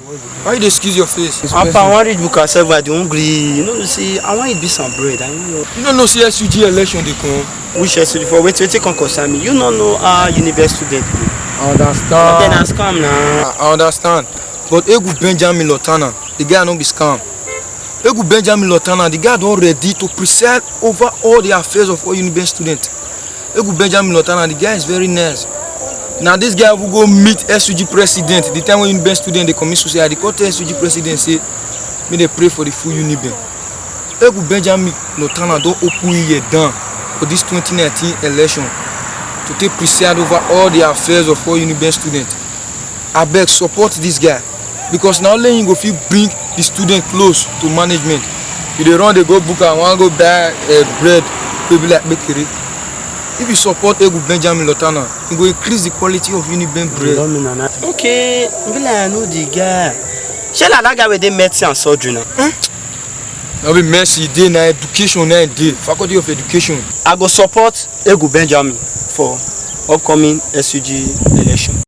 Why you excuse your face? Papa, I want to book ourselves at the hungry. You know, see, I want to be some bread. You don't know CSUG election they come. Which SUG for? Wait, can concern me. You don't know our university student. I understand. Then I scam now. I understand. But Egu Benjamin Lotana, the guy don't be scam. Egu Benjamin Lotana, the guy don't ready to preside over all the affairs of all university students. Egu Benjamin Lotana, the guy is very nice. Now this guy will go meet SUG president. The time when university student they commit suicide, they call to SUG president say, may they pray for the full Uniben. Egu Benjamin Lotana don't open here down for this 2019 election to take preside over all the affairs of all university students. I beg support this guy because now only him go fit bring the student close to management. If they run, they go book and want go buy bread, people like bakery. If you support Egu Benjamin Lotana, it will increase the quality of Uniben bread. Okay, I know the guy. Shall I guy with the medicine and surgery now? Now be mercy day na education na day faculty of education. I go support Egu Benjamin for upcoming SUG election.